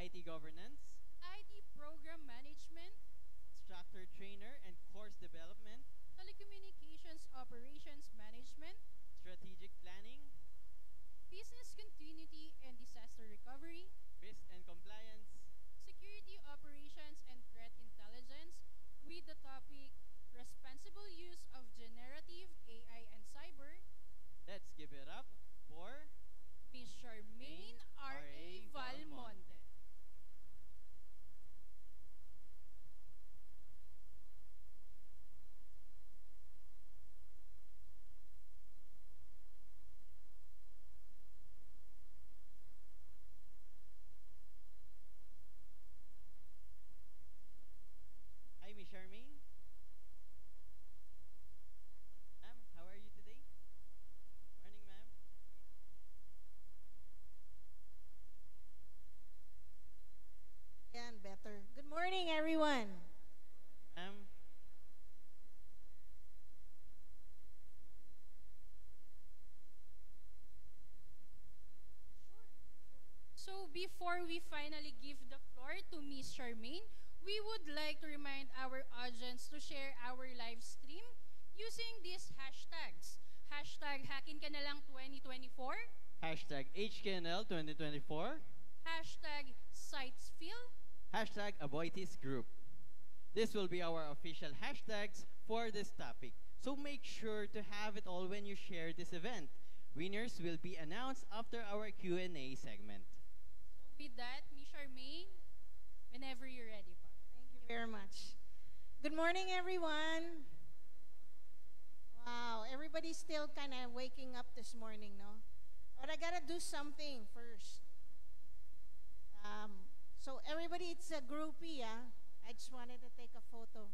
IT governance, IT program management, instructor trainer and course development, telecommunications operations management, strategic planning, business continuity and disaster recovery, risk and compliance. security operations and threat intelligence with the topic responsible use of generative AI and cyber, Let's give it up for Ms. Charmaine R.A. Valmonte. Hi, Miss Charmaine. Ma'am, how are you today? Morning, ma'am. Yan, better. Good morning, everyone. Ma'am, So before we finally give the floor to Ms. Charmaine, we would like to remind our audience to share our live stream using these hashtags. Hashtag Hacking Ka Na Lang 2024, hashtag HKNL 2024, hashtag SitesFill, hashtag Avoitis Group. This will be our official hashtags for this topic. So make sure to have it all when you share this event. Winners will be announced after our Q&A segment. So with that, Ms. Charmaine, whenever you're ready po. Thank you very much. Good morning, everyone. Wow, everybody's still kind of waking up this morning, no? But I gotta do something first. So everybody, it's a groupie, ah. I just wanted to take a photo.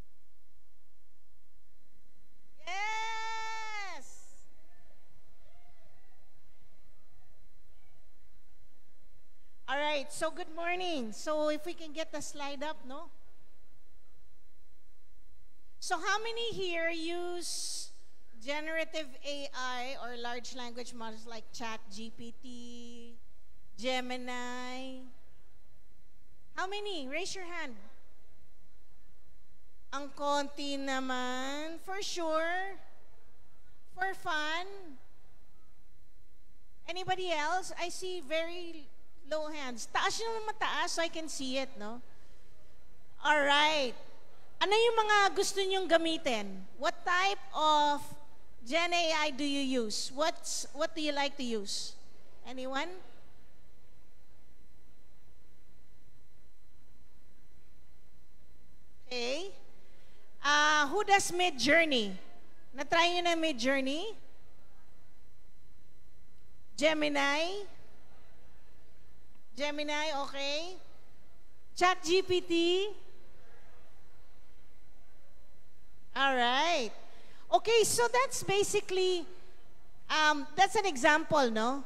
Yes! All right, so good morning. So if we can get the slide up, no? So how many here use generative AI or large language models like ChatGPT, Gemini? How many? Raise your hand. Ang konti naman, for sure. For fun. Anybody else? I see very low hands. Taas nyo naman mataas so I can see it, no? Alright. Ano yung mga gusto nyong gamitin? What type of Gen AI do you use? What do you like to use? Anyone? Okay. Who does Mid-Journey? Na-try nyo na Mid-Journey? Gemini? Gemini, okay. ChatGPT? All right. Okay, so that's basically, that's an example, no?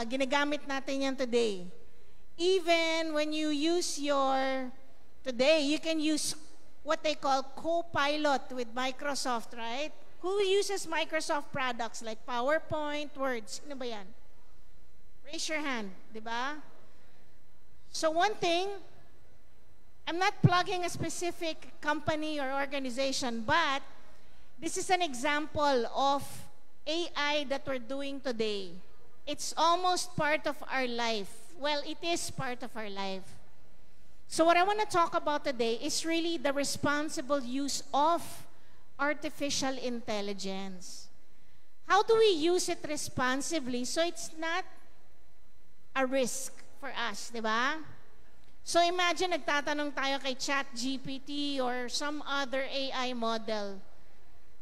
Ginagamit natin yan today. Even when you use today, you can use what they call co-pilot with Microsoft, right? Who uses Microsoft products like PowerPoint, Word? Sino ba yan? Raise your hand, di ba? So one thing, I'm not plugging a specific company or organization, but this is an example of AI that we're doing today. It's almost part of our life. Well, it is part of our life. So what I want to talk about today is really the responsible use of artificial intelligence. How do we use it responsibly so it's not a risk for us, di ba? So imagine nagtatanong tayo kay ChatGPT or some other AI model.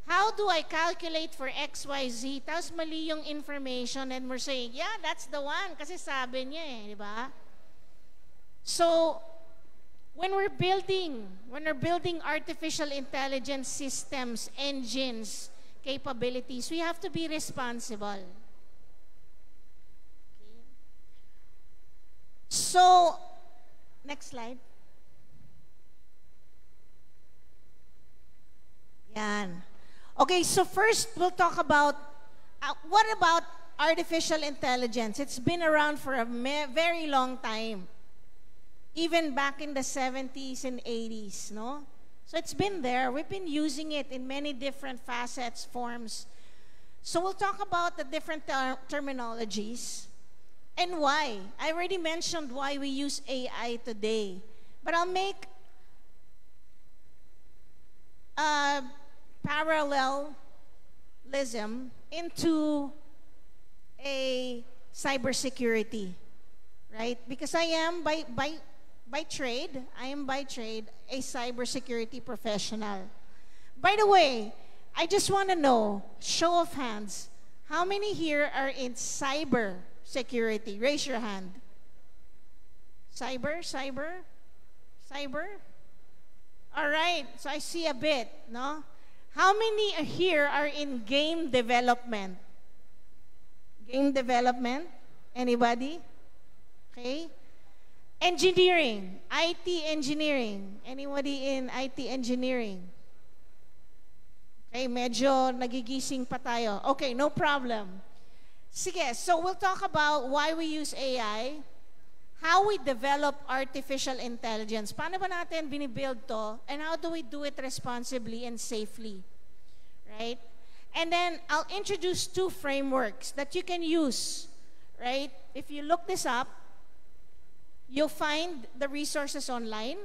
How do I calculate for XYZ? Tapos mali yung information and we're saying, yeah, that's the one kasi sabi niya eh, di ba? So, when we're building artificial intelligence systems, engines, capabilities, we have to be responsible. Okay. So, next slide. Yan. Okay, so first we'll talk about what about artificial intelligence? It's been around for a very long time. even back in the 70s and 80s, no? So it's been there. We've been using it in many different facets, forms. So we'll talk about the different terminologies and why. I already mentioned why we use AI today, but I'll make a parallelism into a cybersecurity, right? Because I am by trade a cybersecurity professional. By the way, I just want to know, show of hands, how many here are in cyber security? Raise your hand. Cyber? All right, so I see a bit, no? How many here are in game development? Game development? Anybody? Okay. Engineering, IT engineering. Anybody in IT engineering? Okay, medyo nagigising pa tayo. Okay, no problem. Sige, so we'll talk about why we use AI, how we develop artificial intelligence. Paano ba natin binibuild to, and how do we do it responsibly and safely, right? And then I'll introduce two frameworks that you can use, right? If you look this up, you'll find the resources online.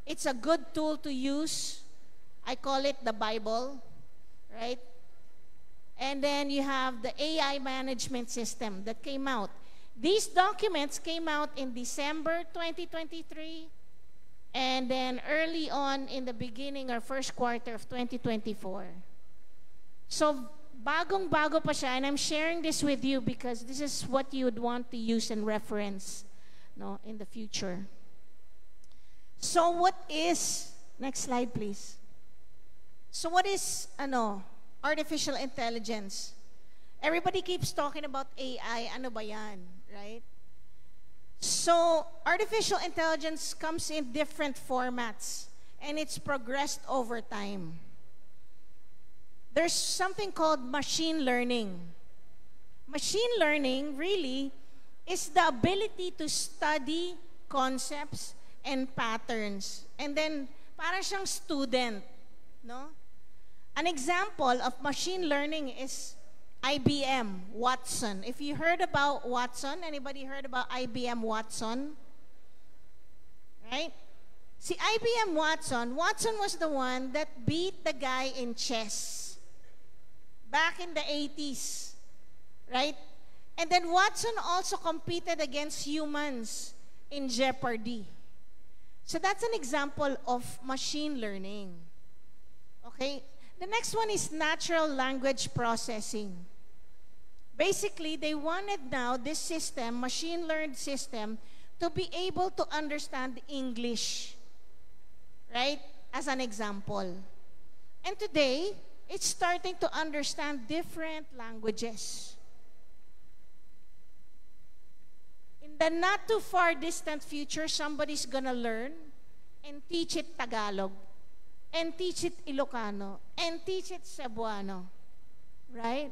It's a good tool to use. I call it the Bible, right? And then you have the AI management system that came out. These documents came out in December 2023 and then early on in the beginning or first quarter of 2024. So, bagong-bago pa siya, and I'm sharing this with you because this is what you would want to use and reference, no, in the future. So, what is, next slide please. So, what is, artificial intelligence? Everybody keeps talking about AI, ano ba yan, right? So, artificial intelligence comes in different formats, and it's progressed over time. There's something called machine learning. Machine learning really is the ability to study concepts and patterns. And then, para siyang student, no? An example of machine learning is IBM, Watson. If you heard about Watson, anybody heard about IBM Watson? Right? See, IBM Watson was the one that beat the guy in chess back in the 80s, right? And then Watson also competed against humans in Jeopardy. So that's an example of machine learning. Okay? The next one is natural language processing. Basically, they wanted now this system, machine learned system, to be able to understand English, right? As an example. And today, it's starting to understand different languages. In the not too far distant future, somebody's gonna learn and teach it Tagalog, and teach it Ilocano, and teach it Cebuano, right?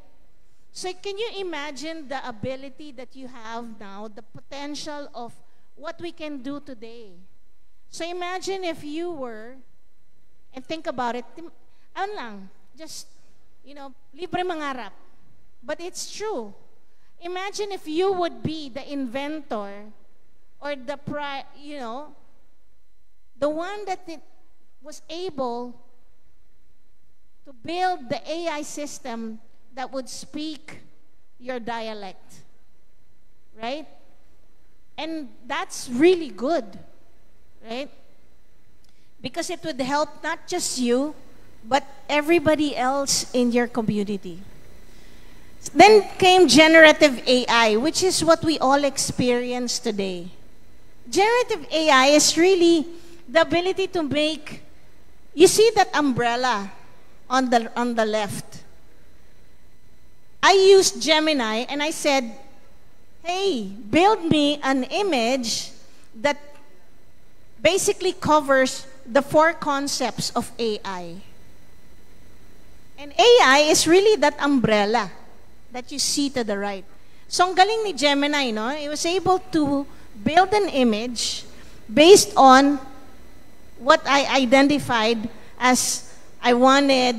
So can you imagine the ability that you have now, the potential of what we can do today? So imagine if you were, and think about it, ano lang, just, libre mangarap. But it's true. Imagine if you would be the inventor or the one that was able to build the AI system that would speak your dialect, right? And that's really good, right? Because it would help not just you, but everybody else in your community. Then came generative AI, which is what we all experience today. Generative AI is really the ability to make, you see that umbrella on the left. I used Gemini and I said, hey, build me an image that basically covers the 4 concepts of AI. And AI is really that umbrella that you see to the right. So ang galing ni Gemini, no? It was able to build an image based on what I identified as I wanted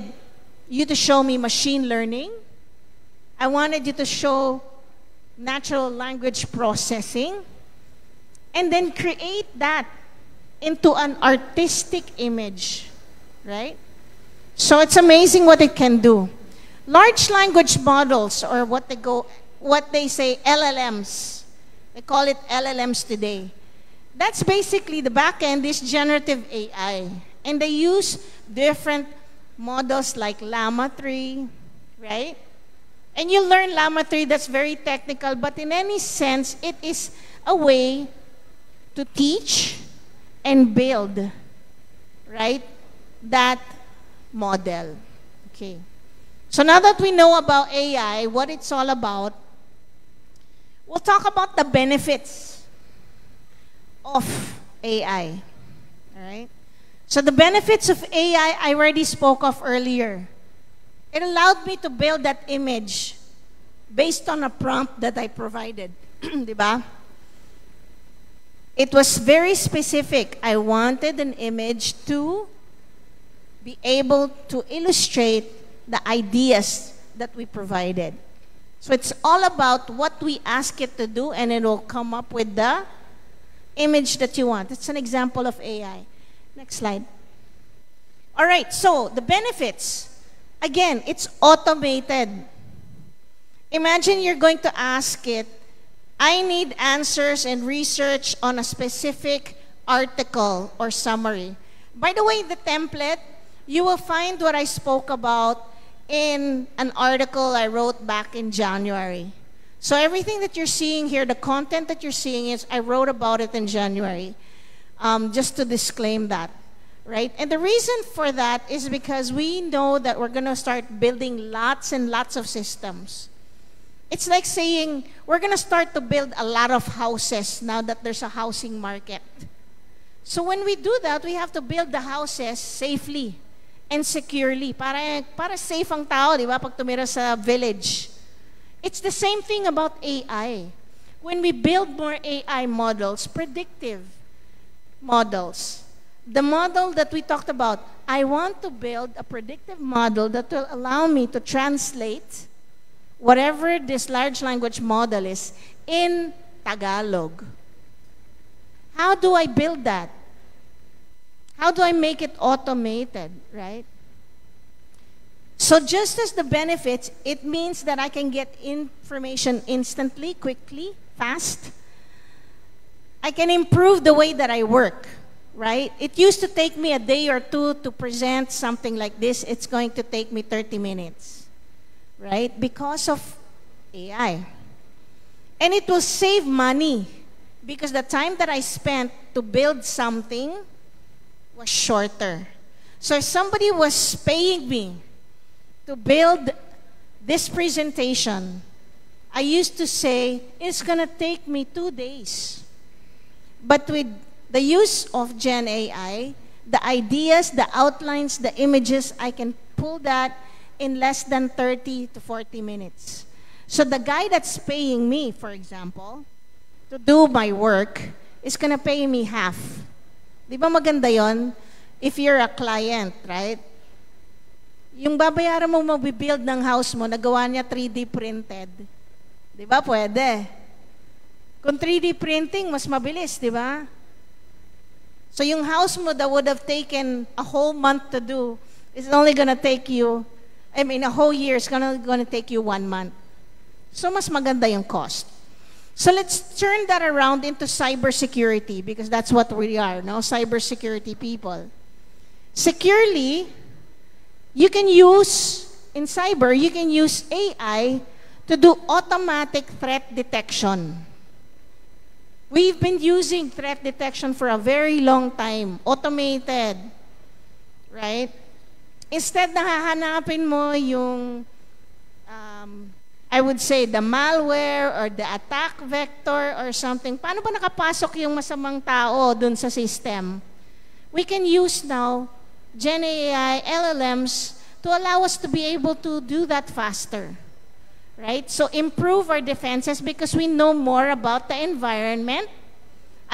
you to show me machine learning. I wanted you to show natural language processing, and then create that into an artistic image, right? So it's amazing what it can do. Large language models, or what they say LLMs. They call it LLMs today. That's basically the back end is generative AI. And they use different models like Llama 3, right? And you learn Llama 3, that's very technical, but in any sense, it is a way to teach and build, right, that model. Okay. So now that we know about AI, what it's all about, we'll talk about the benefits of AI. All right? So the benefits of AI, I already spoke of earlier. It allowed me to build that image based on a prompt that I provided. Diba? It was very specific. I wanted an image to be able to illustrate the ideas that we provided. So it's all about what we ask it to do, and it will come up with the image that you want. It's an example of AI. Next slide. All right, so the benefits. Again, it's automated. Imagine you're going to ask it, I need answers and research on a specific article or summary. By the way, the template, you will find what I spoke about in an article I wrote back in January. So everything that you're seeing here, the content that you're seeing is, I wrote about it in January, just to disclaim that, right? And the reason for that is because we know that we're going to start building lots and lots of systems. It's like saying, we're going to start to build a lot of houses now that there's a housing market. So when we do that, we have to build the houses safely and securely. Para safe ang tao, di ba, pag tumira sa village. It's the same thing about AI. When we build more AI models, predictive models, the model that we talked about, I want to build a predictive model that will allow me to translate whatever this large language model is in Tagalog. How do I build that? How do I make it automated, right? So just as the benefits, it means that I can get information instantly, quickly, fast. I can improve the way that I work, right? It used to take me a day or two to present something like this. It's going to take me 30 minutes, right? Because of AI. And it will save money because the time that I spent to build something was shorter. So if somebody was paying me to build this presentation, I used to say, it's going to take me 2 days. But with the use of Gen AI, the ideas, the outlines, the images, I can pull that in less than 30 to 40 minutes. So the guy that's paying me, for example, to do my work, is going to pay me half. Di ba maganda yon? If you're a client, right? Yung babayaran mo mag-build ng house mo, nagawa niya 3D printed. Di ba? Pwede. Kung 3D printing, mas mabilis, di ba? So yung house mo that would have taken a whole month to do is only gonna take you, a whole year is gonna take you 1 month. So mas maganda yung cost. So let's turn that around into cybersecurity because that's what we are, no? Cybersecurity people. Securely, you can use, in cyber, you can use AI to do automatic threat detection. We've been using threat detection for a very long time, automated, right? Instead na hahanapin mo yung, I would say, the malware or the attack vector or something. Paano ba nakapasok yung masamang tao dun sa system? We can use now Gen AI, LLMs, to allow us to be able to do that faster. Right? So improve our defenses because we know more about the environment.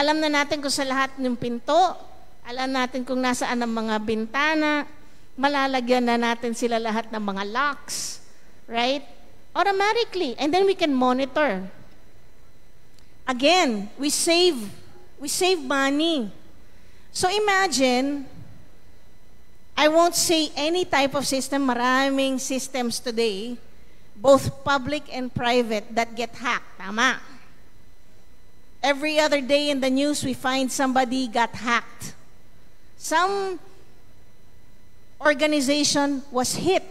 Alam na natin kung sa lahat ng pinto, alam natin kung nasaan ang mga bintana, malalagyan na natin sila lahat ng mga locks, right? Automatically. And then we can monitor. Again, we save money. So imagine, I won't say any type of system, maraming systems today, both public and private, that get hacked. Tama. Every other day in the news, we find somebody got hacked. Some organization was hit.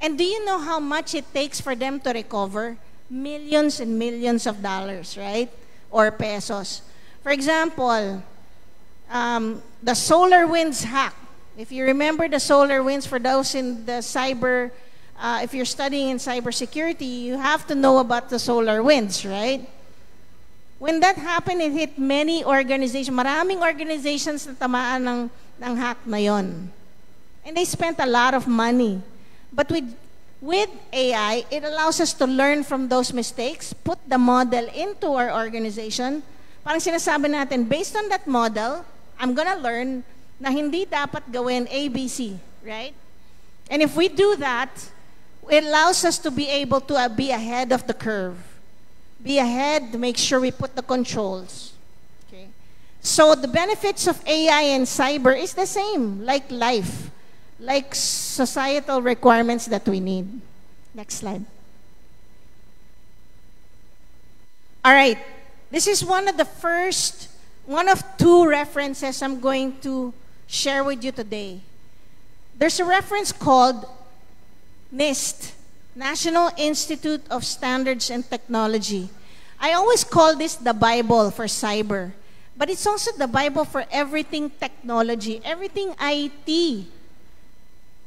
And do you know how much it takes for them to recover? Millions and millions of dollars, right? Or pesos. For example, the SolarWinds hack. If you remember the SolarWinds, for those in the cyber, if you're studying in cybersecurity, you have to know about the SolarWinds, right? When that happened, it hit many organizations. Maraming organizations na tamaan ng hack na yon. And they spent a lot of money. But with AI, it allows us to learn from those mistakes, put the model into our organization. Parang sinasabi natin, based on that model, I'm gonna learn na hindi dapat gawin ABC, right? And if we do that, it allows us to be able to be ahead of the curve. Be ahead to make sure we put the controls. Okay? So the benefits of AI and cyber is the same, like life, like societal requirements that we need. Next slide. All right. This is one of two references I'm going to share with you today. There's a reference called NIST, National Institute of Standards and Technology. I always call this the Bible for cyber, but it's also the Bible for everything technology, everything IT,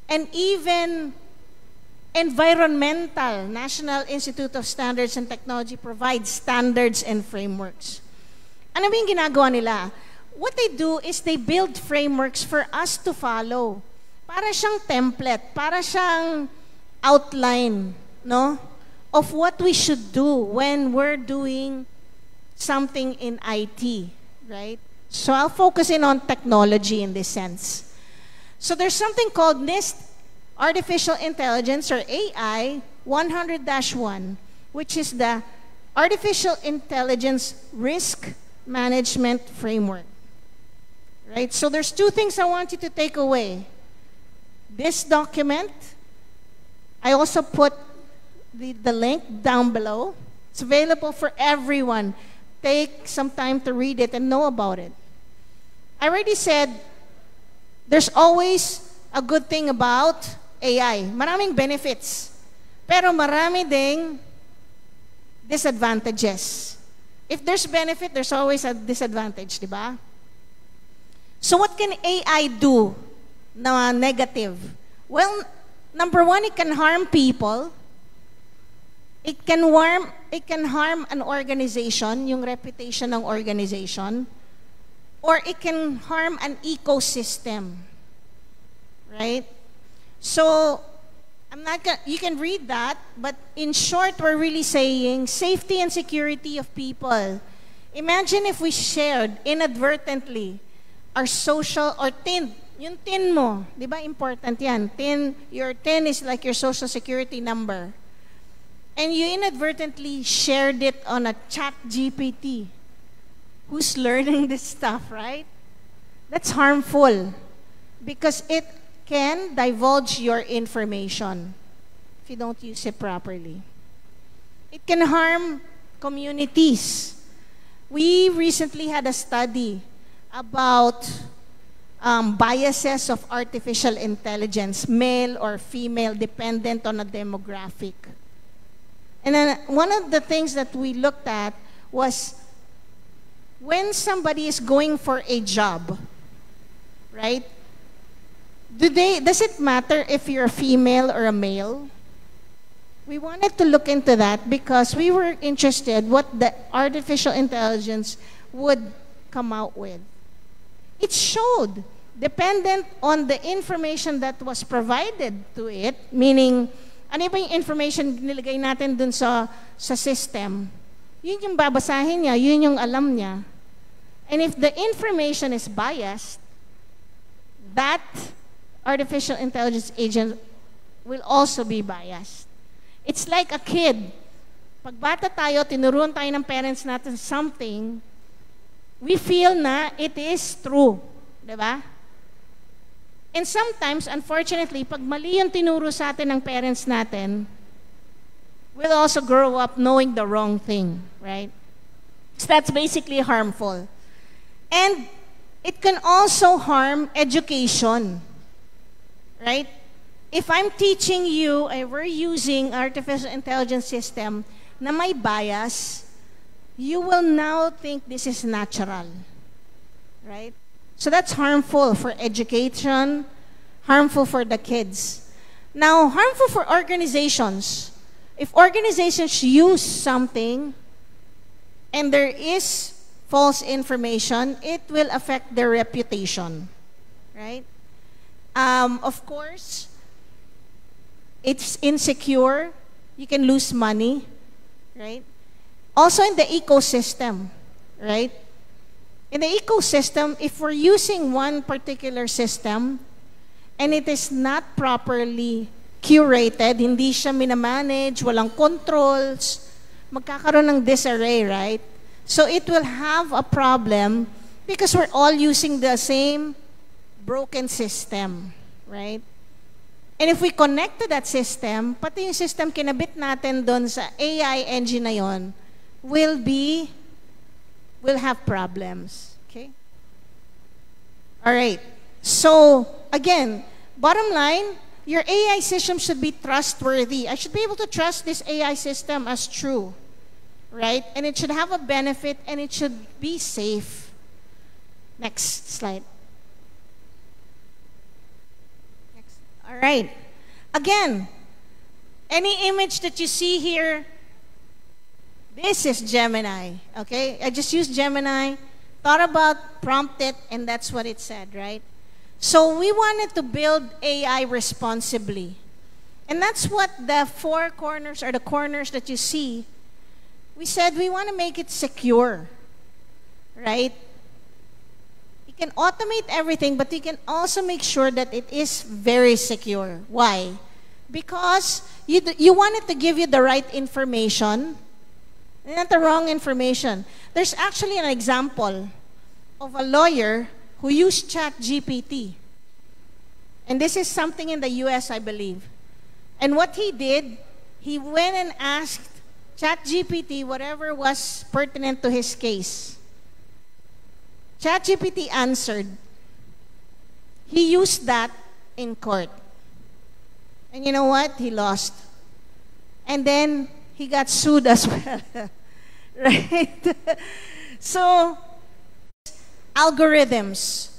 and even environmental. National Institute of Standards and Technology provides standards and frameworks. Ano ba yung ginagawa nila? What they do is they build frameworks for us to follow. Para siyang template, para siyang outline, no, of what we should do when we're doing something in IT, right? So I'll focus in on technology in this sense. So there's something called NIST Artificial Intelligence, or AI 100-1, which is the Artificial Intelligence Risk Management Framework. Right? So there's two things I want you to take away. This document, I also put the link down below. It's available for everyone. Take some time to read it and know about it. I already said there's always a good thing about AI. Maraming benefits. Pero marami ding disadvantages. If there's benefit, there's always a disadvantage, di ba? So what can AI do na negative? Well, number one, it can harm people. It can harm an organization, yung reputation ng organization, or it can harm an ecosystem. Right? So, you can read that, but in short, we're really saying safety and security of people. Imagine if we shared inadvertently our social, or TIN, yung TIN mo, di ba important yan? TIN, your TIN is like your social security number. And you inadvertently shared it on a chat GPT. Who's learning this stuff, right? That's harmful because it can divulge your information if you don't use it properly. It can harm communities. We recently had a study about biases of artificial intelligence, male or female, dependent on a demographic. And then one of the things that we looked at was when somebody is going for a job, right? Does it matter if you're a female or a male? We wanted to look into that because we were interested what the artificial intelligence would come out with. It showed, dependent on the information that was provided to it, meaning, ano ba yung information nilagay natin dun sa system? Yun yung babasahin niya, yun yung alam niya. And if the information is biased, that artificial intelligence agent will also be biased. It's like a kid. Pag bata tayo, tinuruan tayo ng parents natin something, we feel na it is true. Diba? And sometimes, unfortunately, pag mali yung tinuro sa atin ng parents natin, we'll also grow up knowing the wrong thing, right? So that's basically harmful. And it can also harm education, right? If I'm teaching you, we're using artificial intelligence system na may bias, you will now think this is natural, right? So that's harmful for education, harmful for the kids. Now, harmful for organizations. If organizations use something and there is false information, it will affect their reputation, right? Of course, it's insecure. You can lose money, right? Also in the ecosystem, right? In the ecosystem, if we're using one particular system and it is not properly curated, hindi siya minamanage, walang controls, magkakaroon ng disarray, right? So it will have a problem because we're all using the same broken system, right? And if we connect to that system, pati yung system kinabit natin doon sa AI engine na yon, will have problems, okay? All right. So, again, bottom line, your AI system should be trustworthy. I should be able to trust this AI system as true, right? And it should have a benefit and it should be safe. Next slide. Next. All right. Again, any image that you see here, this is Gemini, okay? I just used Gemini, thought about, prompted, and that's what it said, right? So we wanted to build AI responsibly. And that's what the four corners or the corners that you see, we said we want to make it secure, right? You can automate everything, but you can also make sure that it is very secure. Why? Because you want it to give you the right information, not the wrong information. There's actually an example of a lawyer who used ChatGPT. And this is something in the US, I believe. And what he did, he went and asked ChatGPT whatever was pertinent to his case. ChatGPT answered. He used that in court. And you know what? He lost. And then he got sued as well. Right? So, algorithms.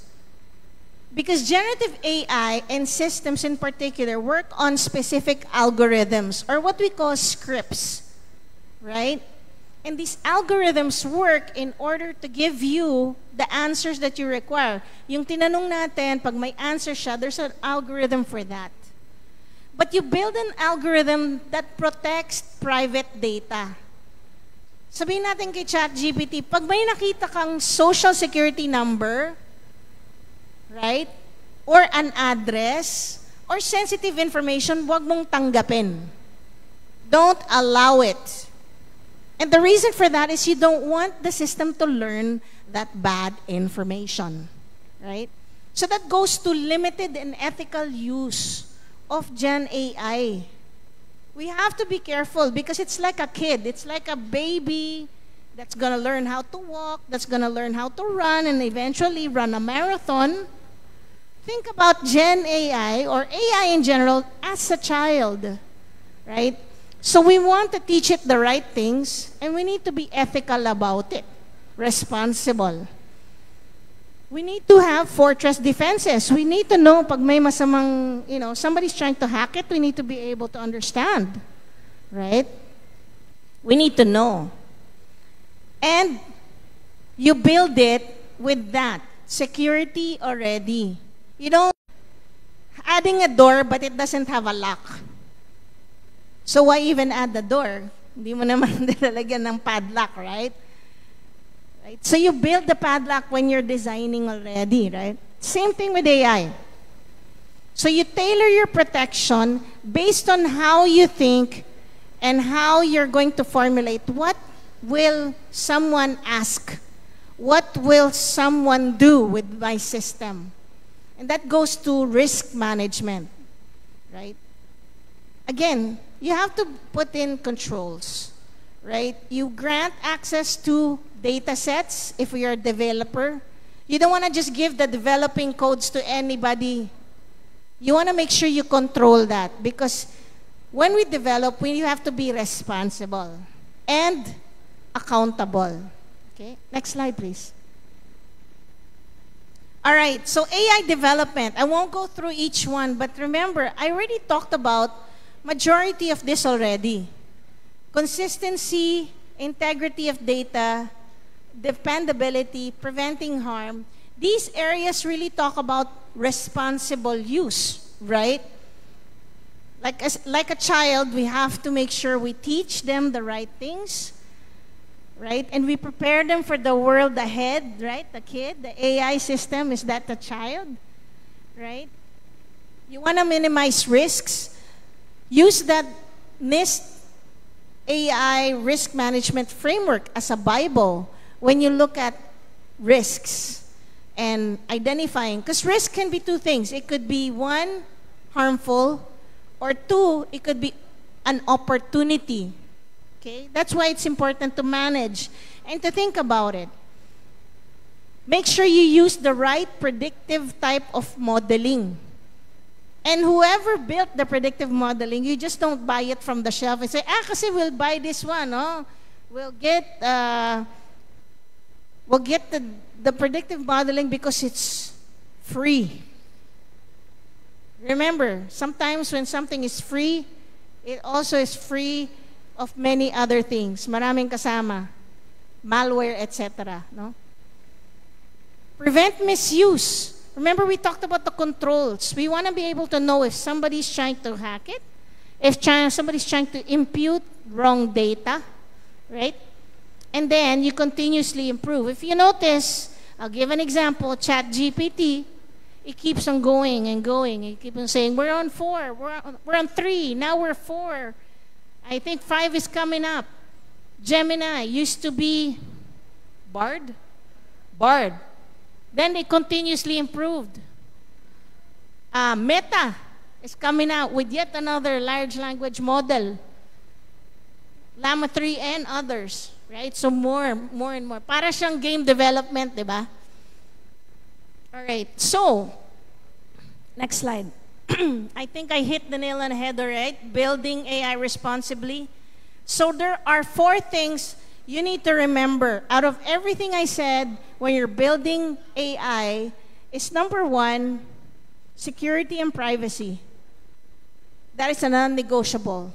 Because generative AI and systems in particular work on specific algorithms or what we call scripts. Right? And these algorithms work in order to give you the answers that you require. Yung tinanong natin, pag may answer siya, there's an algorithm for that. But you build an algorithm that protects private data. Sabihin natin kay ChatGPT, pag may nakita kang social security number, right, or an address, or sensitive information, huwag mong tanggapin. Don't allow it. And the reason for that is you don't want the system to learn that bad information, right? So that goes to limited and ethical use of Gen AI. We have to be careful because it's like a kid. It's like a baby that's going to learn how to walk, that's going to learn how to run, and eventually run a marathon. Think about Gen AI or AI in general as a child, right? So we want to teach it the right things, and we need to be ethical about it, responsible. We need to have fortress defenses. We need to know pag may masamang, somebody's trying to hack it, we need to be able to understand, right? We need to know. And you build it with that security already. You know, adding a door but it doesn't have a lock. So why even add the door? Hindi mo naman nilalagyan ng padlock, right? Right? So you build the padlock when you're designing already, right? Same thing with AI. So you tailor your protection based on how you think and how you're going to formulate what will someone ask? What will someone do with my system? And that goes to risk management, right? Again, you have to put in controls, right? You grant access to data sets if you're a developer. You don't want to just give the developing codes to anybody. You want to make sure you control that because when we develop, we have to be responsible and accountable. Okay, next slide, please. All right, so AI development. I won't go through each one, but remember, I already talked about majority of this already. Consistency, integrity of data, dependability, preventing harm. These areas really talk about responsible use, right? Like a child, we have to make sure we teach them the right things, right? And we prepare them for the world ahead, right? The kid, the AI system, is that the child, right? You want to minimize risks. Use that NIST AI risk management framework as a Bible when you look at risks and identifying. Because risk can be two things. It could be one, harmful, or two, it could be an opportunity. Okay? That's why it's important to manage and to think about it. Make sure you use the right predictive type of modeling. And whoever built the predictive modeling, you just don't buy it from the shelf and say, kasi we'll buy this one, oh. We'll get the predictive modeling because it's free. Remember, sometimes when something is free, it also is free of many other things. Maraming kasama. Malware, etc. No? Prevent misuse. Remember, we talked about the controls. We want to be able to know if somebody's trying to hack it, if somebody's trying to impute wrong data, right? And then you continuously improve. If you notice, I'll give an example, ChatGPT, it keeps on going and going. It keeps on saying, we're on 4, we're on 3, now we're 4. I think 5 is coming up. Gemini used to be Bard. Then they continuously improved. Meta is coming out with yet another large language model. Llama 3 and others, right? So more and more. Para siyang game development, di ba? All right, so, next slide. I think I hit the nail on the head, all right? Building AI responsibly. So there are 4 things you need to remember. Out of everything I said, when you're building AI, is number 1, security and privacy. That is a non-negotiable.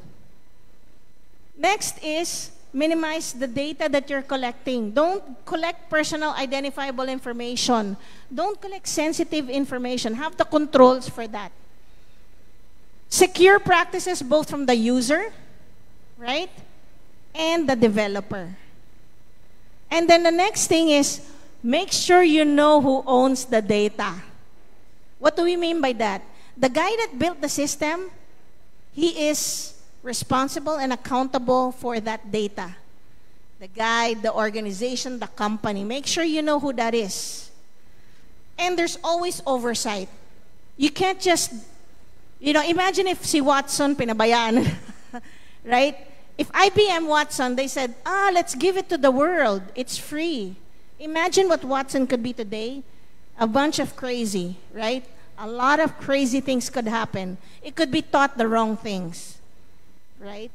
Next is minimize the data that you're collecting. Don't collect personal identifiable information. Don't collect sensitive information. Have the controls for that. Secure practices both from the user, right, and the developer. And then the next thing is make sure you know who owns the data. What do we mean by that? The guy that built the system, he is responsible and accountable for that data. The guy, the organization, the company. Make sure you know who that is. And there's always oversight. You can't just, imagine if si Watson pinabayaan, right? If IBM Watson, they said, let's give it to the world. It's free. Imagine what Watson could be today. A bunch of crazy, right? A lot of crazy things could happen. It could be taught the wrong things, right?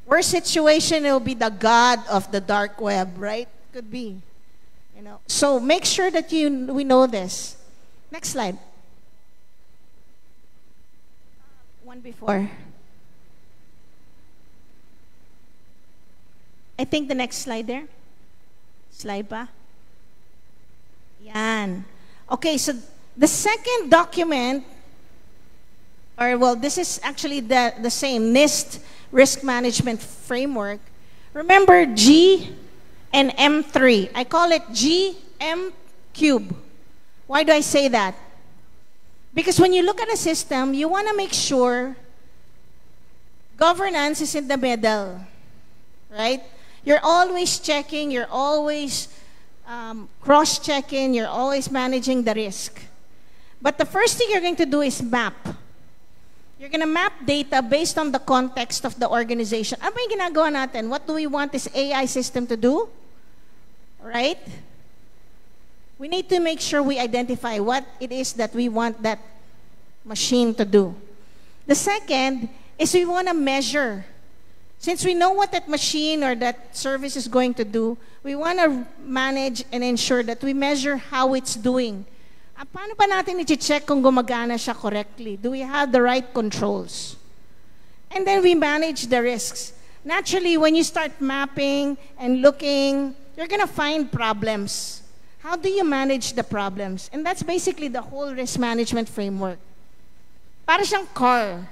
Worst situation, it will be the god of the dark web, right? Could be. So make sure that we know this. Next slide. One before. I think the next slide there. Slide pa. Yan. Okay, so the second document, this is actually the same NIST risk management framework. Remember, G and M3. I call it GM cube. Why do I say that? Because when you look at a system, you want to make sure governance is in the middle, right? You're always checking, you're always cross-checking, you're always managing the risk. But the first thing you're going to do is map. You're going to map data based on the context of the organization. Ano ba yung ginagawa natin? What do we want this AI system to do? Right? We need to make sure we identify what it is that we want that machine to do. The second is we want to measure. Since we know what that machine or that service is going to do, we want to manage and ensure that we measure how it's doing. Paano pa natin i-check kung gumagana siya correctly? Do we have the right controls? And then we manage the risks. Naturally, when you start mapping and looking, you're going to find problems. How do you manage the problems? And that's basically the whole risk management framework. Para siyang car.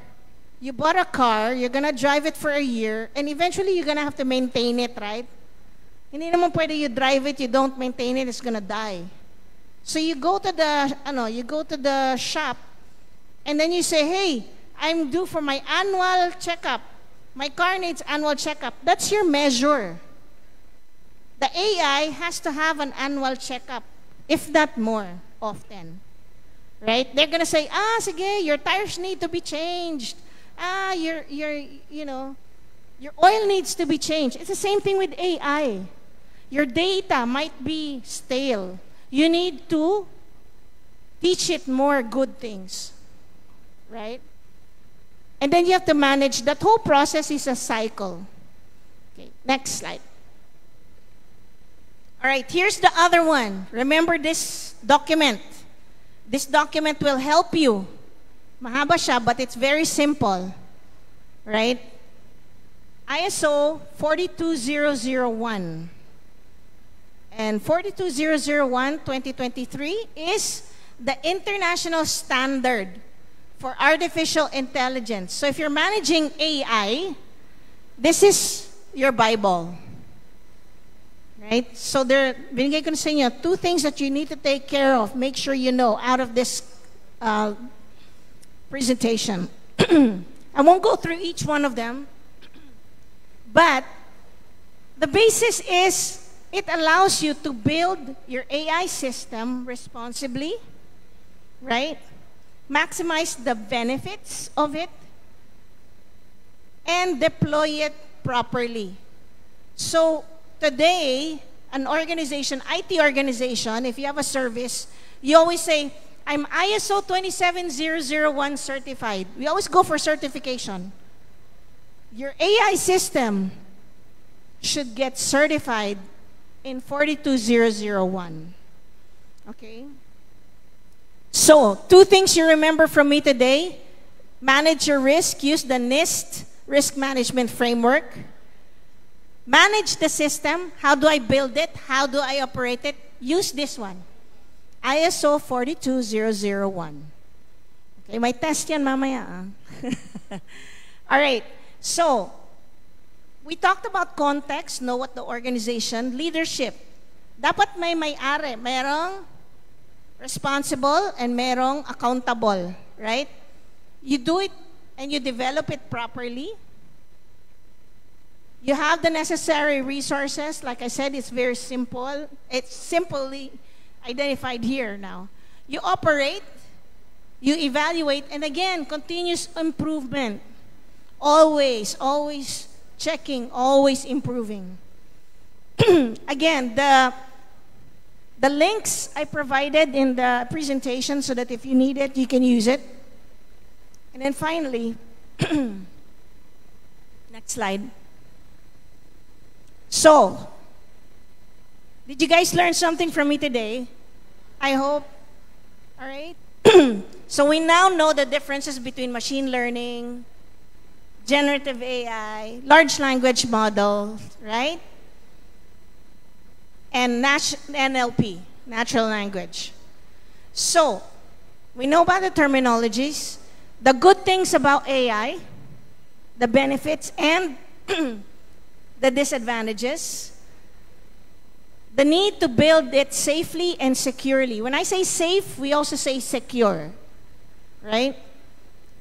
You bought a car, you're gonna drive it for a year, and eventually you're gonna have to maintain it, right? Hindi naman pwede you drive it, you don't maintain it, it's gonna die. So you go to the shop, and then you say, hey, I'm due for my annual checkup. My car needs annual checkup. That's your measure. The AI has to have an annual checkup, if not more often. Right? They're gonna say, sige, your tires need to be changed. Your oil needs to be changed. It's the same thing with AI. Your data might be stale. You need to teach it more good things, right? And then you have to manage. That whole process is a cycle. Okay, next slide. All right, here's the other one. Remember this document. This document will help you. Mahaba siya, but it's very simple, right? ISO 42001. And 42001-2023 is the international standard for artificial intelligence. So if you're managing AI, this is your Bible. Right? So binigay ko na sa inyo, 2 things that you need to take care of. Make sure you know out of this presentation. I won't go through each one of them. But the basis is it allows you to build your AI system responsibly, right? Maximize the benefits of it, and deploy it properly. So today, an organization, IT organization, if you have a service, you always say, I'm ISO 27001 certified. We always go for certification. Your AI system should get certified in 42001. Okay? So, 2 things you remember from me today. Manage your risk. Use the NIST risk management framework. Manage the system. How do I build it? How do I operate it? Use this one. ISO 42001. Okay, may test yan mamaya. All right. So, we talked about context, know what the organization, leadership. Dapat may may-ari, merong responsible and merong accountable, right? You do it and you develop it properly. You have the necessary resources. Like I said, it's very simple. It's simply identified here now. You operate, you evaluate, and again, continuous improvement. Always, always checking, always improving. Again, the links I provided in the presentation so that if you need it, you can use it. And then finally, next slide. So, did you guys learn something from me today? I hope. All right? So we now know the differences between machine learning, generative AI, large language models, right? And NLP, natural language. So, we know about the terminologies, the good things about AI, the benefits, and the disadvantages. the need to build it safely and securely. When I say safe, we also say secure, right?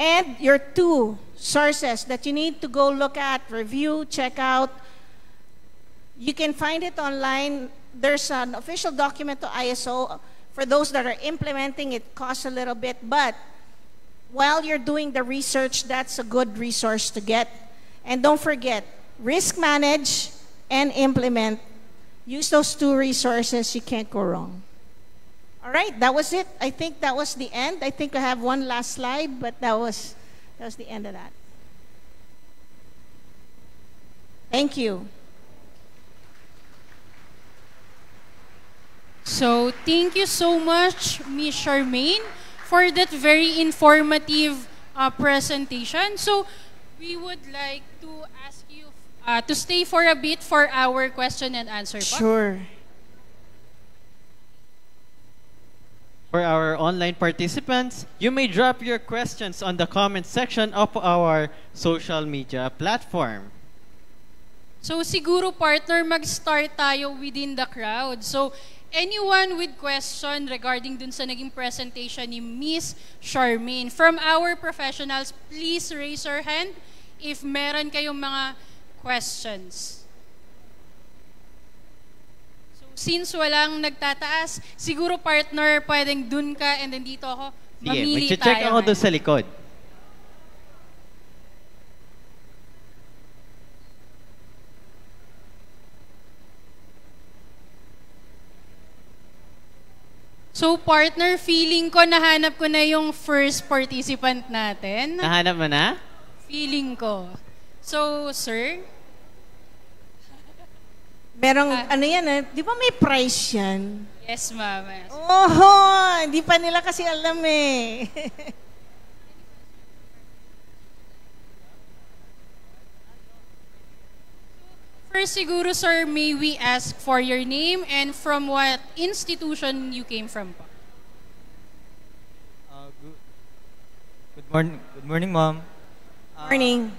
And your two sources that you need to go look at, review, check out. You can find it online. There's an official document to ISO. For those that are implementing, it costs a little bit, but while you're doing the research, that's a good resource to get. And don't forget, risk manage and implement. Use those two resources, you can't go wrong. All right, that was it. I think that was the end. I think I have one last slide, but that was the end of that. Thank you. So, thank you so much, Ms. Charmaine, for that very informative presentation. So, we would like to ask you to stay for a bit for our question and answer. Sure. For our online participants, you may drop your questions on the comment section of our social media platform. So siguro partner, mag-start tayo within the crowd. So anyone with question regarding dun sa naging presentation ni Miss Charmaine, from our professionals, please raise your hand if meron kayong mga questions. Since walang nagtataas, siguro partner, pwedeng dun ka and then dito ako, Sige, mamili mag-check tayo. ako doon sa likod. So partner, feeling ko, nahanap ko na yung first participant natin. Nahanap mo na? Feeling ko. So, sir? Merong, ano yan, di ba may price yan? Yes, ma'am. Oh, hindi pa nila kasi alam eh. First, siguro, sir, may we ask for your name and from what institution you came from po? Good morning, ma'am. Morning.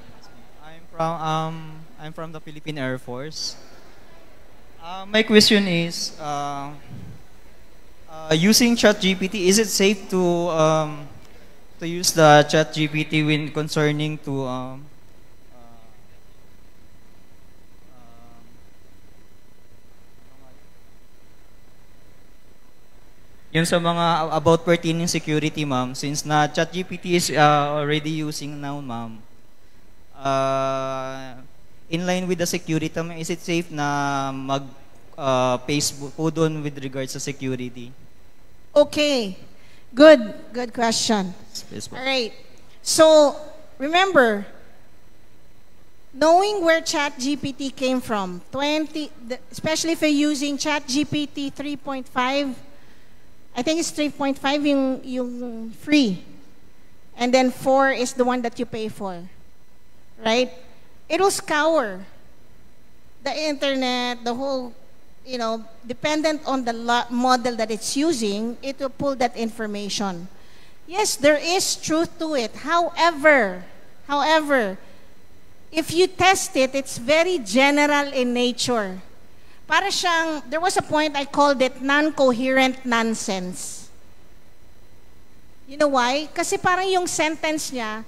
I'm from the Philippine Air Force. My question is, using ChatGPT, is it safe to use the ChatGPT when concerning to yung sa mga about pertaining security, ma'am, since na ChatGPT is already using now, ma'am. In line with the security, ma'am, is it safe na mag Facebook po doon with regards to security? Okay. Good question. Yes, All right. So, remember, knowing where ChatGPT came from, especially if you're using ChatGPT 3.5, I think it's 3.5 yung free. And then 4 is the one that you pay for. Right? It will scour the internet, the whole, dependent on the model that it's using, it will pull that information. Yes, there is truth to it. However, if you test it, it's very general in nature. Para siyang, there was a point I called it non-coherent nonsense. You know why? Kasi parang yung sentence niya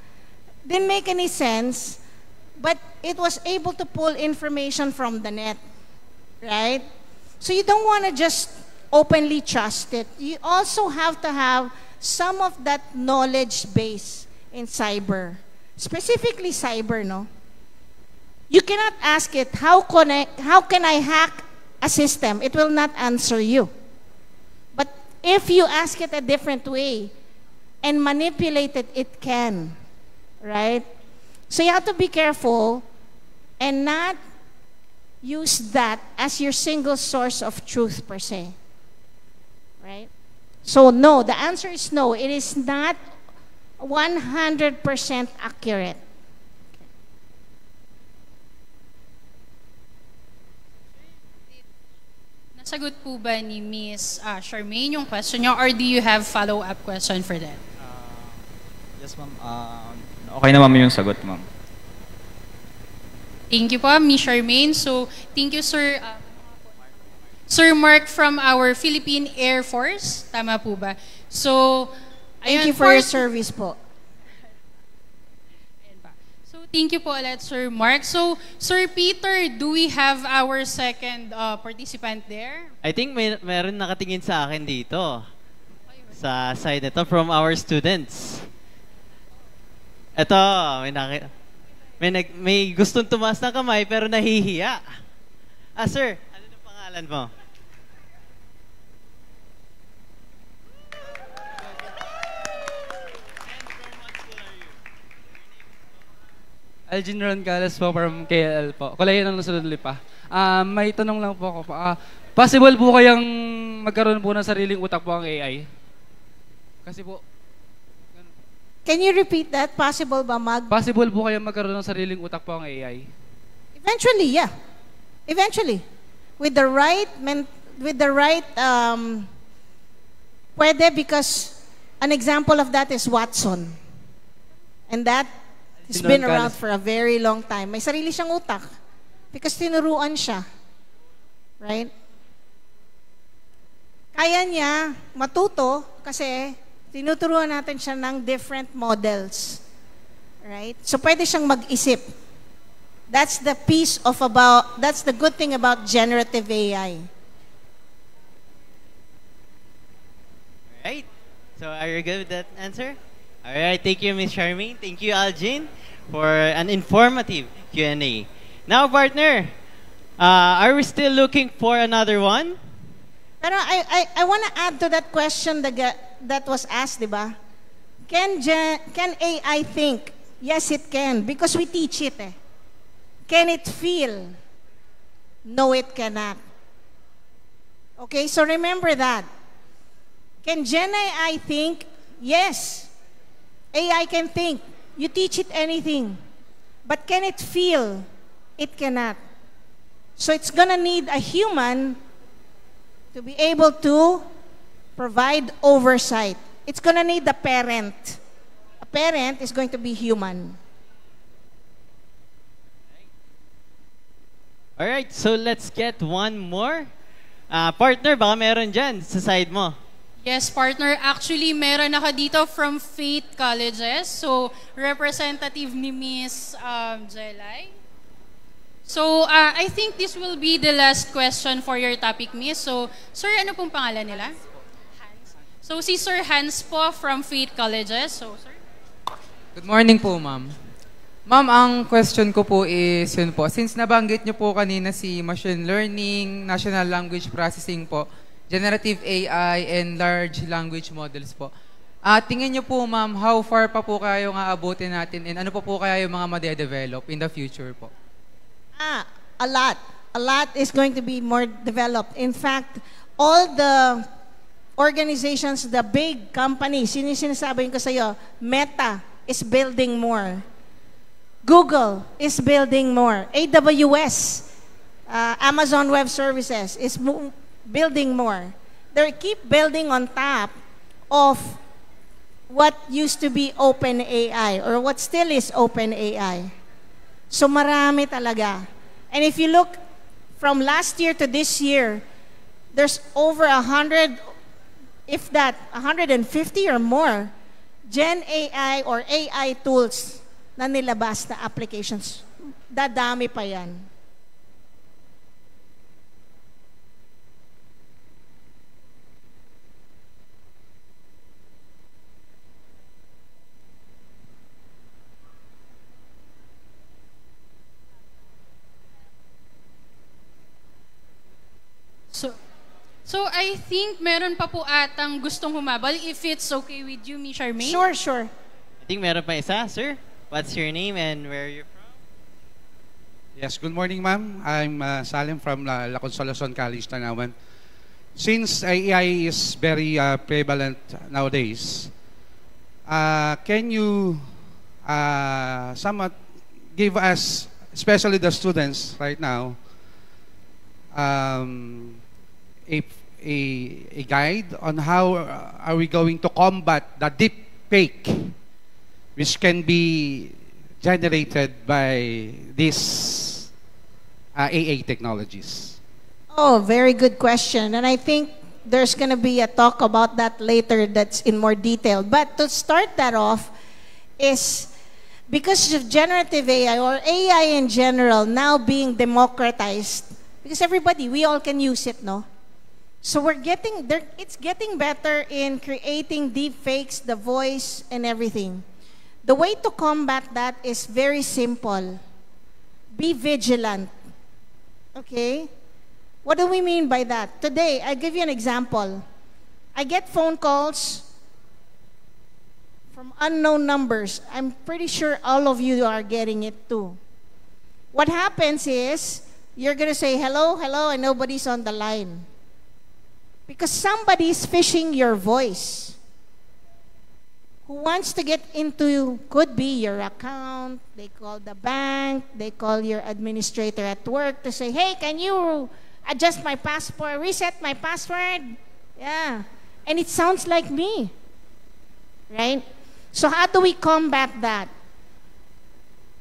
didn't make any sense, but it was able to pull information from the net. Right? So you don't want to just openly trust it. You also have to have some of that knowledge base in cyber. Specifically cyber, no? You cannot ask it, how can I hack a system? It will not answer you. But if you ask it a different way and manipulate it, it can. Right? So you have to be careful and not use that as your single source of truth per se. Right? So no, the answer is no. It is not 100% accurate. Nasagot po ba ni Miss Charmaine yung question niyo or do you have follow-up question for that? Yes, ma'am. Okay na, ma'am, yung sagot, ma'am. Thank you po, Miss Charmaine. So, thank you, sir. Sir Mark from our Philippine Air Force. Tama po ba? So, Thank ayun, you for your service po. Ayan pa. So, thank you po ulit, Sir Mark. So, Sir Peter, do we have our second participant there? I think meron nakatingin sa akin dito. Sa side ito from our students. Ito, may gustong tumaas ng kamay pero nahihiya. Sir, ano ang pangalan mo? Algin Roncales po from KL po. Kulayan ng Luzon Lipa. May tanong lang po ako. Possible po kayang magkaroon po ng sariling utak po ang AI? Kasi po, Can you repeat that? Possible ba possible po kayang magkaroon ng sariling utak po ang AI? Eventually, yeah. Eventually. With the right, pwede, because an example of that is Watson. And that has been around for a very long time. May sarili siyang utak. Because tinuruan siya. Right? Kaya niya matuto kasi tinuturuan natin siya ng different models. Right? So pwede siyang mag-isip. That's the that's the good thing about generative AI. Alright. So are you good with that answer? Alright, thank you, Ms. Charmaine. Thank you, Algin, for an informative Q&A. Now, partner, are we still looking for another one? Pero I want to add to that question that was asked, di ba? Can AI think? Yes, it can, because we teach it eh. Can it feel? No, it cannot. Okay, so remember that. Can Gen AI think? Yes. AI can think. You teach it anything. But can it feel? It cannot. So it's gonna need a human to be able to provide oversight. It's gonna need a parent. A parent is going to be human. Alright, so let's get one more. Partner, baka meron dyan sa side mo. Yes, partner. Actually, meron ako dito from Faith Colleges. So, representative ni Miss Jelay. So, I think this will be the last question for your topic, Miss. So, sir, ano pong pangalan nila? Hans. So, si Sir Hans po from Faith Colleges. So, sir. Good morning po, ma'am. Ma'am, ang question ko po is yun po. Since nabanggit niyo po kanina si machine learning, natural language processing po, generative AI, and large language models po. Tingin niyo po, ma'am, how far pa po kayo nga abutin natin and ano po kaya yung mga madedevelop in the future po? A lot. A lot is going to be more developed. In fact, all the organizations, the big companies, yun yung sinasabi ko sa iyo, Meta is building more. Google is building more. AWS, Amazon Web Services, is building more. They keep building on top of what used to be OpenAI or what still is OpenAI. So marami talaga. And if you look from last year to this year, there's over 100, if that, 150 or more, Gen AI or AI tools na nilabas na applications. Dadami pa yan. So I think meron pa po atang gustong humabal. If it's okay with you, Miss Charmaine? Sure, sure. I think meron pa isa, sir. What's your name and where are you from? Yes, good morning, ma'am. I'm Salim from La Consolacion College, Tanawan. Since AI is very prevalent nowadays, can you somewhat give us, especially the students right now, a guide on how are we going to combat the deep fake which can be generated by these AA technologies? Oh, very good question. And I think there's going to be a talk about that later that's in more detail. But to start that off is because of generative AI or AI in general now being democratized, because everybody, we all can use it, no? So we're getting there, it's getting better in creating deep fakes, the voice, and everything. The way to combat that is very simple. Be vigilant. Okay? What do we mean by that? Today, I'll give you an example. I get phone calls from unknown numbers. I'm pretty sure all of you are getting it too. What happens is, you're going to say, hello, hello, and nobody's on the line. Because somebody's phishing your voice. Who wants to get into, could be your account, they call the bank, they call your administrator at work to say, hey, can you adjust my password, reset my password? Yeah. And it sounds like me. Right? So how do we combat that?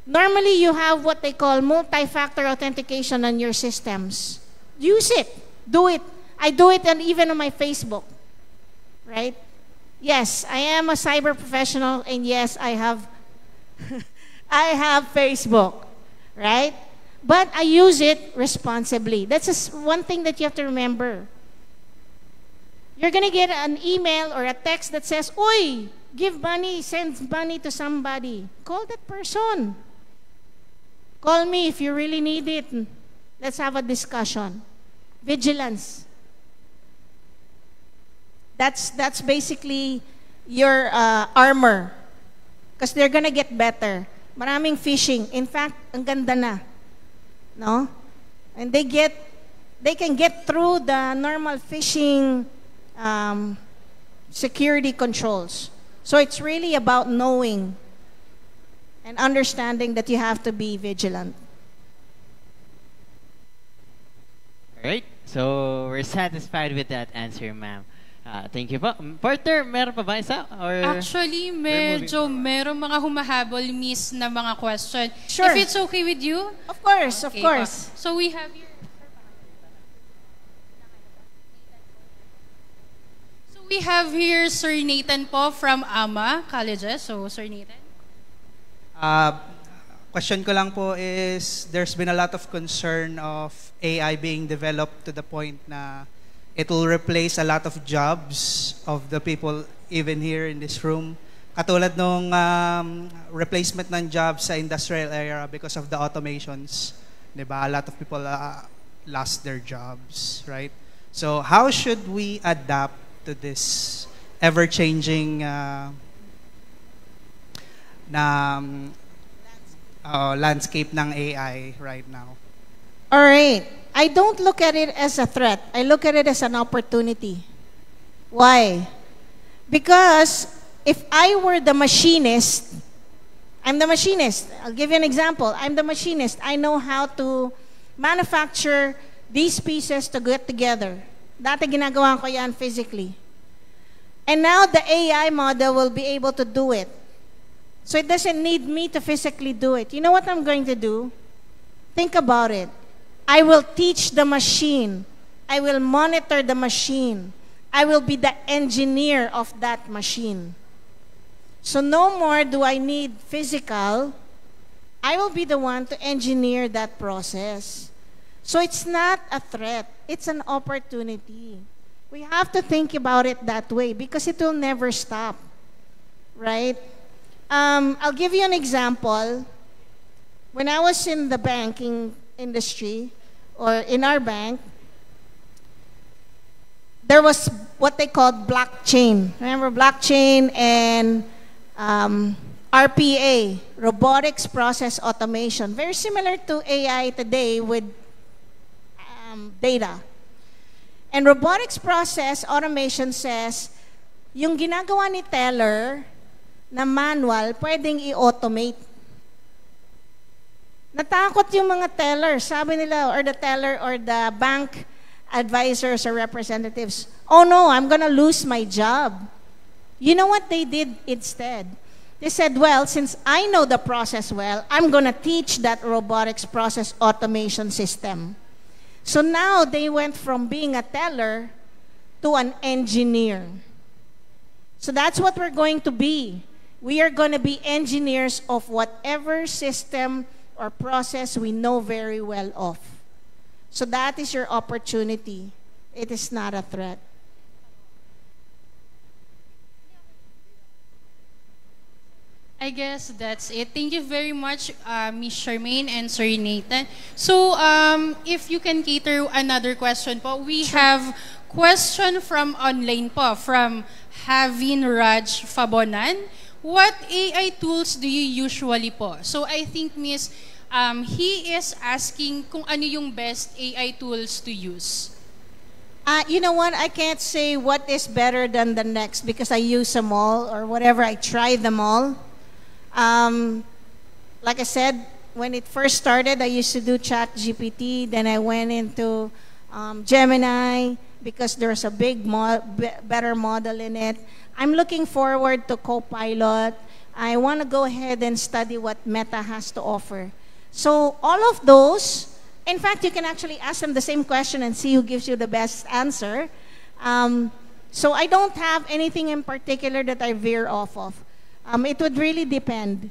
Normally, you have what they call multi-factor authentication on your systems. Use it. Do it. I do it and even on my Facebook. Right? Yes, I am a cyber professional, and yes, I have I have Facebook. Right? But I use it responsibly. That's one thing that you have to remember. You're going to get an email or a text that says, Oy, give money, send money to somebody. Call that person. Call me if you really need it. Let's have a discussion. Vigilance. That's basically your armor. Because they're gonna get better. Maraming phishing. In fact, ang ganda na. No? And they can get through the normal phishing security controls. So it's really about knowing and understanding that you have to be vigilant. All right. So we're satisfied with that answer, ma'am. Thank you po. Partner, meron pa ba isa? Or Actually, meron mga humahabol, miss, na mga question. Sure. If it's okay with you? Of course, of Okay course. po. So we have here. So we have here Sir Nathan po from AMA Colleges. So Sir Nathan. Question ko lang po is, there's been a lot of concern of AI being developed to the point na it will replace a lot of jobs of the people even here in this room. Katulad nung replacement ng jobs sa industrial area because of the automations. Diba? A lot of people lost their jobs, right? So how should we adapt to this ever-changing landscape ng AI right now? All right. I don't look at it as a threat. I look at it as an opportunity. Why? Because if I were the machinist, I'm the machinist. I'll give you an example. I'm the machinist. I know how to manufacture these pieces to get together. Dati ginagawa ko yan physically. And now the AI model will be able to do it. So it doesn't need me to physically do it. You know what I'm going to do? Think about it. I will teach the machine. I will monitor the machine. I will be the engineer of that machine. So no more do I need physical. I will be the one to engineer that process. So it's not a threat. It's an opportunity. We have to think about it that way because it will never stop. Right? I'll give you an example. When I was in the banking industry, or in our bank, there was what they called blockchain. Remember blockchain and RPA, robotics process automation. Very similar to AI today with data. And robotics process automation says, yung ginagawa ni teller na manual, pwedeng i-automate. Natakot yung mga tellers, sabi nila, or the teller or the bank advisors or representatives, oh no, I'm gonna lose my job. You know what they did instead? They said, well, since I know the process well, I'm gonna teach that robotics process automation system. So now they went from being a teller to an engineer. So that's what we're going to be. We are going to be engineers of whatever system or process we know very well of. So that is your opportunity. It is not a threat. I guess that's it. Thank you very much, Ms. Charmaine and Sir Nathan. So, if you can cater another question po, we have question from online po, from Havin Raj Fabonan. What AI tools do you usually po? So, I think, Miss, he is asking kung ano yung best AI tools to use. You know what? I can't say what is better than the next because I use them all or whatever. I try them all. Like I said, when it first started, I used to do ChatGPT. Then I went into Gemini because there's a better model in it. I'm looking forward to Copilot. I want to go ahead and study what Meta has to offer. So all of those, in fact, you can actually ask them the same question and see who gives you the best answer. So I don't have anything in particular that I veer off of. It would really depend.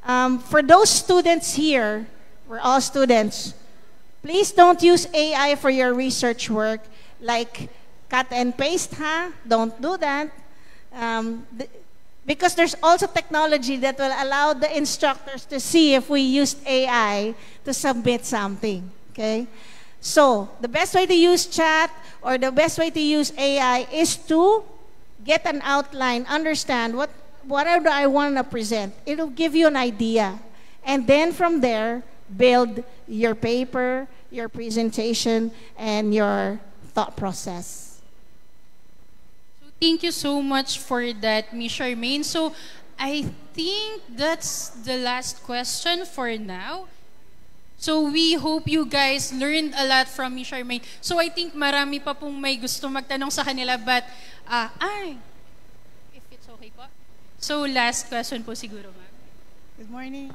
For those students here, we're all students, please don't use AI for your research work like cut and paste, huh? Don't do that. Because there's also technology that will allow the instructors to see if we used AI to submit something, okay? So, the best way to use chat or the best way to use AI is to get an outline, understand whatever I want to present. It'll give you an idea. And then from there, build your paper, your presentation, and your thought process. So thank you so much for that, Ms. Charmaine. So I think that's the last question for now. So we hope you guys learned a lot from Ms. Charmaine. So I think marami pa pong may gusto magtanong sa kanila, but if it's okay po. So last question po siguro, ma'am. Good morning.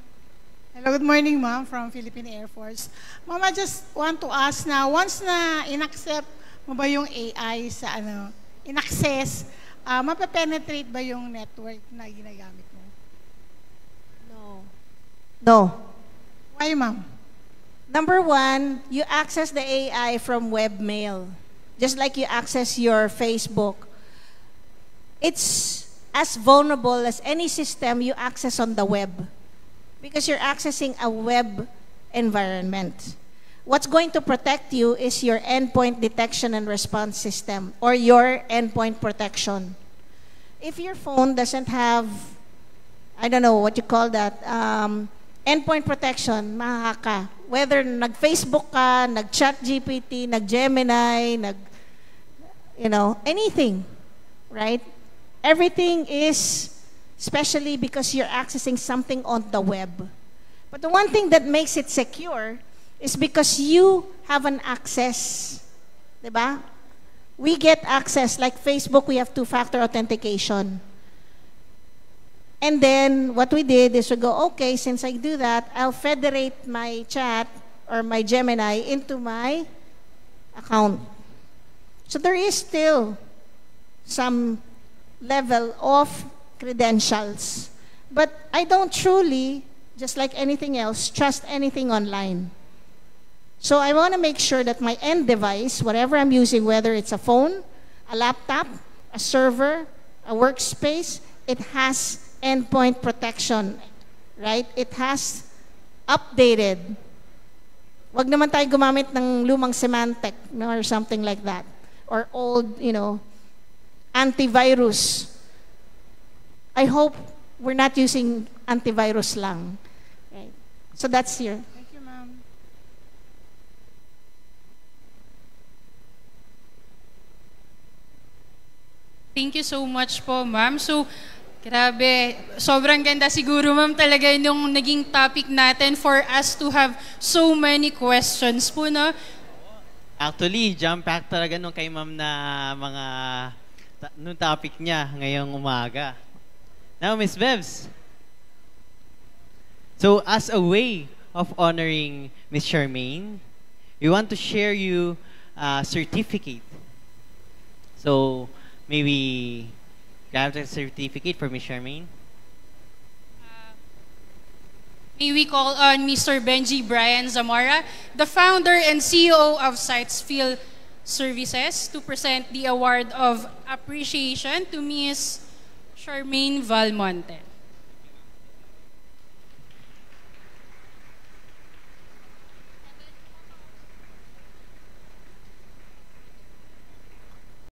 Hello, good morning, ma'am, from Philippine Air Force. Ma'am, I just want to ask na, once na in-accept mo ba yung AI sa in-access, mapapenetrate ba yung network na ginagamit mo? No. Why, ma'am? Number one, you access the AI from webmail, just like you access your Facebook. It's as vulnerable as any system you access on the web because you're accessing a web environment. What's going to protect you is your endpoint detection and response system or your endpoint protection. If your phone doesn't have, I don't know what you call that, endpoint protection, mahahack ka. Whether nag-Facebook ka, nag-ChatGPT, nag-Gemini, anything, right? Everything is, especially because you're accessing something on the web. But the one thing that makes it secure is because you have an access. Diba? We get access. Like Facebook, we have two-factor authentication. And then what we did is we go, okay, since I do that, I'll federate my chat or my Gemini into my account. So there is still some level of credentials. But I don't truly, just like anything else, trust anything online. So I want to make sure that my end device, whatever I'm using, whether it's a phone, a laptop, a server, a workspace, it has endpoint protection, right? It has updated. Wag naman tayo gumamit ng lumang Symantec, or something like that. Or old, antivirus. I hope we're not using antivirus lang. Right? So that's here. Thank you, ma'am. Thank you so much po, ma'am. So, grabe, sobrang ganda siguro, ma'am, talaga yung naging topic natin for us to have so many questions po, no? Actually, jam-pack talaga nung kay ma'am na nung topic niya ngayong umaga. Now, Miss Bevs. So, as a way of honoring Miss Charmaine, we want to share you a certificate. So maybe grab the certificate for Ms. Charmaine. May we call on Mr. Benji Brian Zamora, the founder and CEO of Sitesfield Services, to present the award of appreciation to Ms. Charmaine Valmonte.